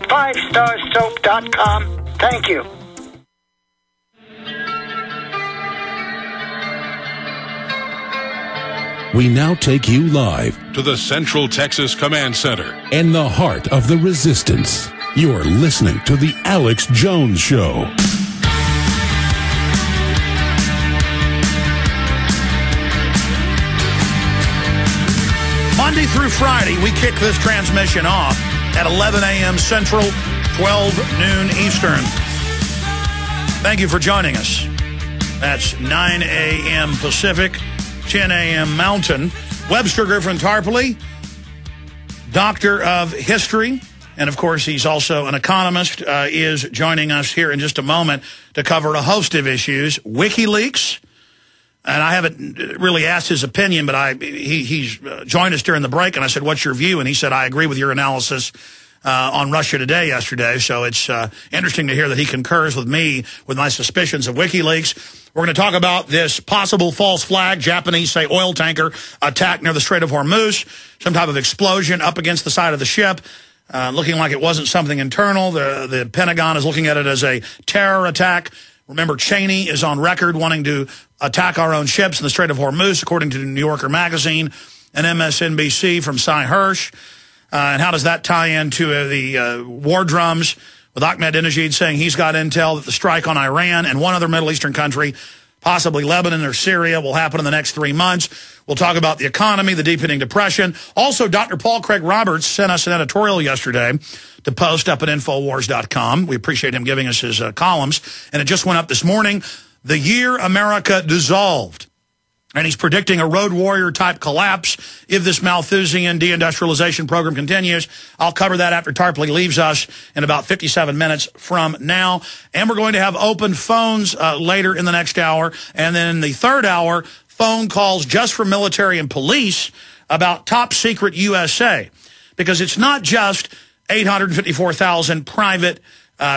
5starsoap.com. Thank you. We now take you live to the Central Texas Command Center in the heart of the resistance. You're listening to The Alex Jones Show. Monday through Friday, we kick this transmission off at 11 a.m. Central, 12 noon Eastern. Thank you for joining us. That's 9 a.m. Pacific, 10 a.m. Mountain. Webster Tarpley, Doctor of History, and of course he's also an economist, is joining us here in just a moment to cover a host of issues. Wikileaks, and I haven't really asked his opinion, but he's joined us during the break, and I said, what's your view? And he said, I agree with your analysis on Russia Today yesterday, so it's interesting to hear that he concurs with me with my suspicions of WikiLeaks. We're going to talk about this possible false flag, Japanese say oil tanker attack near the Strait of Hormuz, some type of explosion up against the side of the ship, looking like it wasn't something internal. The Pentagon is looking at it as a terror attack. Remember, Cheney is on record wanting to attack our own ships in the Strait of Hormuz, according to the New Yorker magazine and MSNBC from Cy Hirsch. And how does that tie into the war drums with Ahmadinejad saying he's got intel that the strike on Iran and one other Middle Eastern country, possibly Lebanon or Syria, will happen in the next 3 months. We'll talk about the economy, the deepening depression. Also, Dr. Paul Craig Roberts sent us an editorial yesterday to post up at Infowars.com. We appreciate him giving us his columns. And it just went up this morning. The year America dissolved. And he's predicting a road warrior-type collapse if this Malthusian deindustrialization program continues. I'll cover that after Tarpley leaves us in about 57 minutes from now. And we're going to have open phones later in the next hour. And then in the third hour, phone calls just for military and police about top secret USA. Because it's not just 854,000 private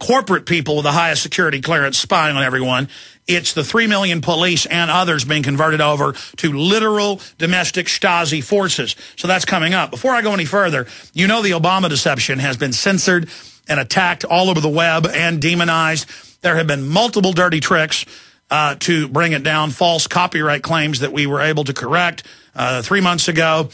corporate people with the highest security clearance spying on everyone. It's the 3 million police and others being converted over to literal domestic Stasi forces. So that's coming up. Before I go any further, you know the Obama deception has been censored and attacked all over the web and demonized. There have been multiple dirty tricks to bring it down, false copyright claims that we were able to correct 3 months ago.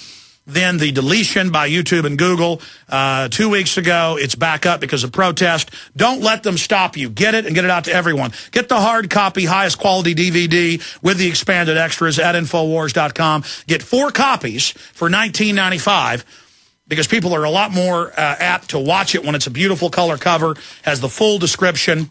Then the deletion by YouTube and Google 2 weeks ago. It's back up because of protest. Don't let them stop you. Get it and get it out to everyone. Get the hard copy, highest quality DVD with the expanded extras at Infowars.com. Get 4 copies for $19.95 because people are a lot more apt to watch it when it's a beautiful color cover, has the full description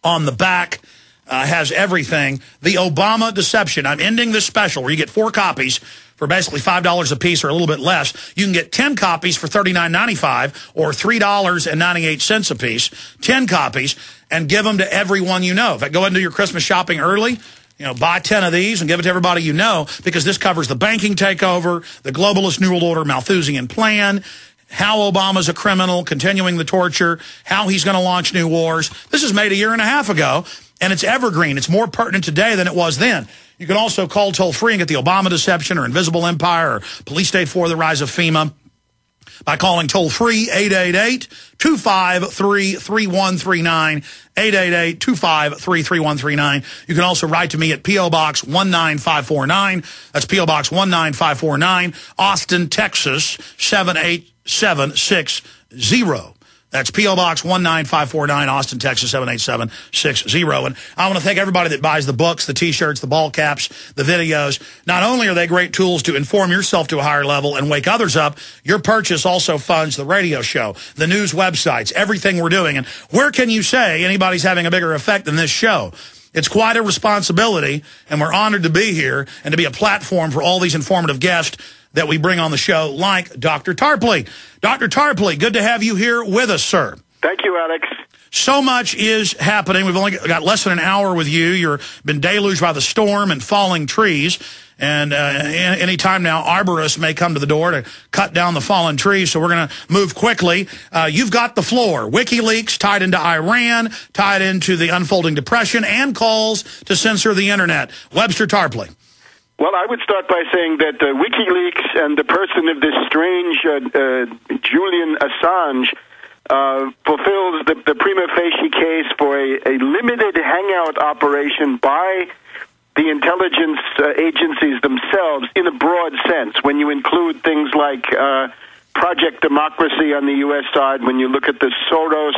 on the back. Has everything. The Obama deception. I'm ending this special where you get 4 copies for basically $5 a piece or a little bit less. You can get 10 copies for $39.95 or $3.98 a piece. 10 copies and give them to everyone you know. In fact, go ahead and do your Christmas shopping early. You know, buy 10 of these and give it to everybody you know because this covers the banking takeover, the globalist New World Order Malthusian plan, how Obama's a criminal, continuing the torture, how he's going to launch new wars. This is made a year and a half ago. And it's evergreen. It's more pertinent today than it was then. You can also call toll-free and get the Obama deception or Invisible Empire or Police State 4, the rise of FEMA by calling toll-free 888-253-3139, 888-253-3139. You can also write to me at P.O. Box 19549. That's P.O. Box 19549, Austin, Texas 78760. That's P.O. Box 19549, Austin, Texas 78760. And I want to thank everybody that buys the books, the T-shirts, the ball caps, the videos. Not only are they great tools to inform yourself to a higher level and wake others up, your purchase also funds the radio show, the news websites, everything we're doing. And where can you say anybody's having a bigger effect than this show? It's quite a responsibility, and we're honored to be here and to be a platform for all these informative guests that we bring on the show, like Dr. Tarpley. Dr. Tarpley, good to have you here with us, sir. Thank you, Alex. So much is happening. We've only got less than an hour with you. You've been deluged by the storm and falling trees. And any time now, arborists may come to the door to cut down the fallen trees. So we're going to move quickly. You've got the floor. WikiLeaks tied into Iran, tied into the unfolding depression, and calls to censor the Internet. Webster Tarpley. Well, I would start by saying that WikiLeaks and the person of this strange Julian Assange fulfills the prima facie case for a limited hangout operation by the intelligence agencies themselves in a broad sense. When you include things like Project Democracy on the U.S. side, when you look at the Soros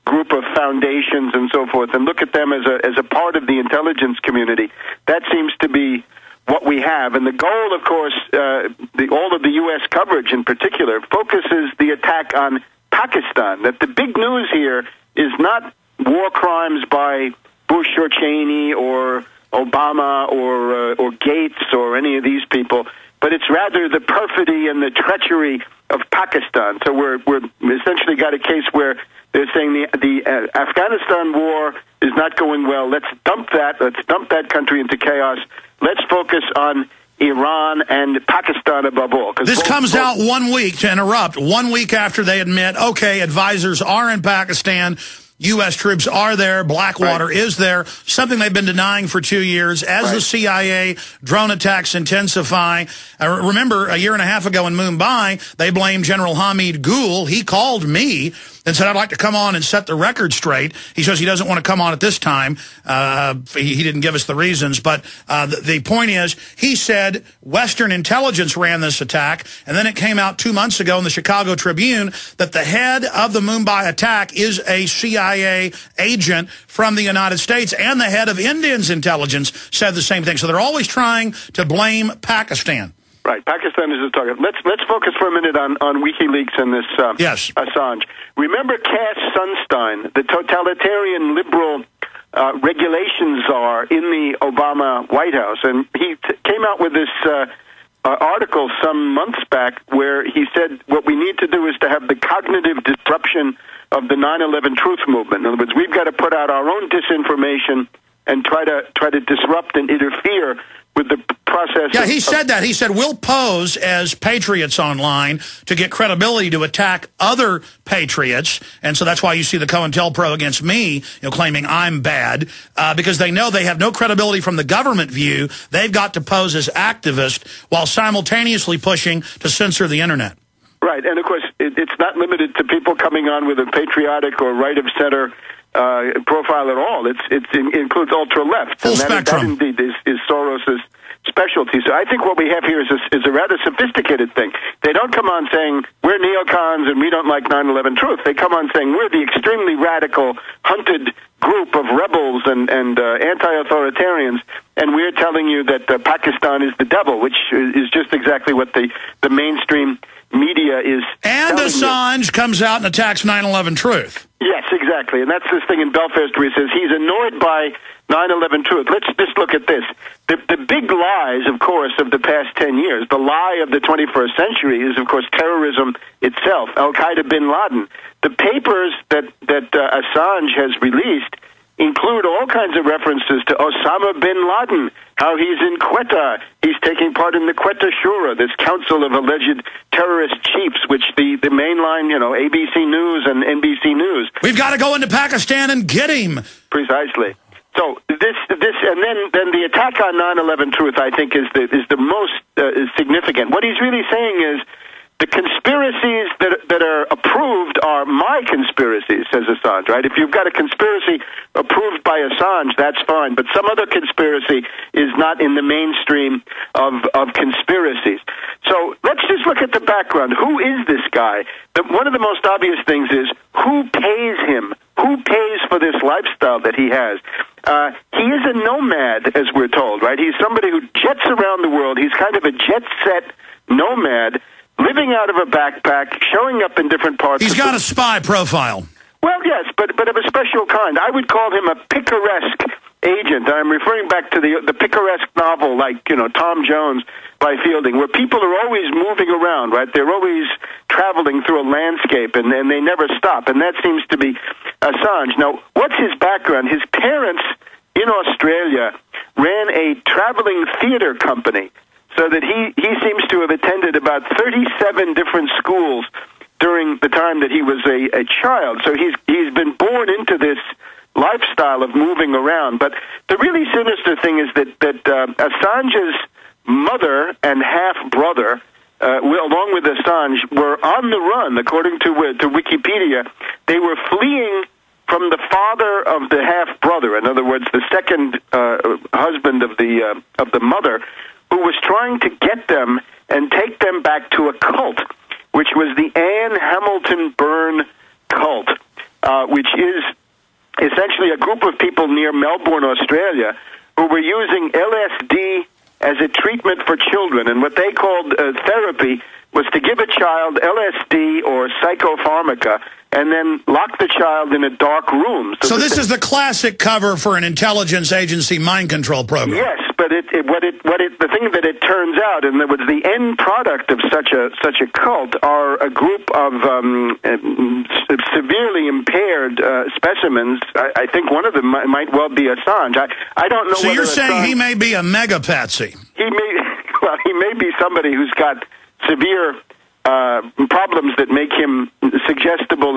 group of foundations and so forth, and look at them as a part of the intelligence community, that seems to be what we have. And the goal, of course, all of the U.S. coverage in particular, focuses the attack on Pakistan. That the big news here is not war crimes by Bush or Cheney or Obama or Gates or any of these people, but it's rather the perfidy and the treachery of Pakistan. So we're essentially got a case where they're saying the Afghanistan war is not going well. Let's dump that country into chaos. Let's focus on Iran and Pakistan above all. This comes out 1 week, to interrupt, 1 week after they admit, okay, advisors are in Pakistan, U.S. troops are there, Blackwater is there, something they've been denying for 2 years. As the CIA drone attacks intensify, remember a year and a half ago in Mumbai, they blamed General Hamid Gul. He called me and said, I'd like to come on and set the record straight. He says he doesn't want to come on at this time. He didn't give us the reasons. But the point is, he said Western intelligence ran this attack, and then it came out 2 months ago in the Chicago Tribune that the head of the Mumbai attack is a CIA agent from the United States, and the head of India's intelligence said the same thing. So they're always trying to blame Pakistan. Right, Pakistan is the target. Let's focus for a minute on WikiLeaks and this Assange. Remember Cass Sunstein, the totalitarian liberal regulations czar in the Obama White House, and he came out with this article some months back where he said what we need to do is to have the cognitive disruption of the 9/11 truth movement. In other words, we've got to put out our own disinformation and try to disrupt and interfere with the process. Yeah, he said that. He said, we'll pose as patriots online to get credibility to attack other patriots. And so that's why you see the COINTELPRO against me, claiming I'm bad, because they know they have no credibility from the government view. They've got to pose as activists while simultaneously pushing to censor the internet. Right, and of course, it's not limited to people coming on with a patriotic or right-of-center profile at all. It includes ultra-left. Full spectrum. That indeed is Soros's specialty. So I think what we have here is a rather sophisticated thing. They don't come on saying, we're neocons and we don't like 9/11 truth. They come on saying, we're the extremely radical, hunted group of rebels and anti-authoritarians, and we're telling you that Pakistan is the devil, which is just exactly what the mainstream media is. And Assange comes out and attacks 9/11 truth. Yes, exactly. And that's this thing in Belfast where he says he's annoyed by 9/11 truth. Let's just look at this. The big lies, of course, of the past 10 years, the lie of the 21st century is, of course, terrorism itself, Al-Qaeda bin Laden. The papers that Assange has released include all kinds of references to Osama bin Laden, how he's in Quetta. He's taking part in the Quetta Shura, this council of alleged terrorist chiefs, which the mainline, ABC News and NBC News. We've got to go into Pakistan and get him. Precisely. So this, and then the attack on 9/11 truth, I think, is the most significant. What he's really saying is the conspiracies that are approved are my conspiracies, says Assange, right? If you've got a conspiracy approved by Assange, that's fine, but some other conspiracy is not in the mainstream of conspiracies. So let's just look at the background. Who is this guy? One of the most obvious things is who pays him? Who pays for this lifestyle that he has? He is a nomad, as we're told, right? He's somebody who jets around the world. He's kind of a jet-set nomad, living out of a backpack, showing up in different parts. He's got a spy profile. Well, yes, but of a special kind. I would call him a picaresque agent. I'm referring back to the picaresque novel, like, Tom Jones by Fielding, where people are always moving around, right? They're always traveling through a landscape, and they never stop, and that seems to be Assange. Now, what's his background? His parents in Australia ran a traveling theater company, so that he seems to have attended about 37 different schools during the time that he was a child. So he's been born into this lifestyle of moving around. But the really sinister thing is that Assange's mother and half-brother along with Assange, were on the run. According to Wikipedia, they were fleeing from the father of the half-brother, in other words, the second husband of the mother, who was trying to get them and take them back to a cult, which was the Anne Hamilton Byrne cult, which is essentially a group of people near Melbourne, Australia, who were using LSD as a treatment for children. And what they called therapy was to give a child LSD or psychopharmaca and then lock the child in a dark room. So this is the classic cover for an intelligence agency mind control program. Yes, but the thing that it turns out, and that was the end product of such a cult, are a group of severely impaired specimens. I think one of them might well be Assange. I don't know. So you're saying he may be a mega patsy? He may be somebody who's got severe problems that make him suggestible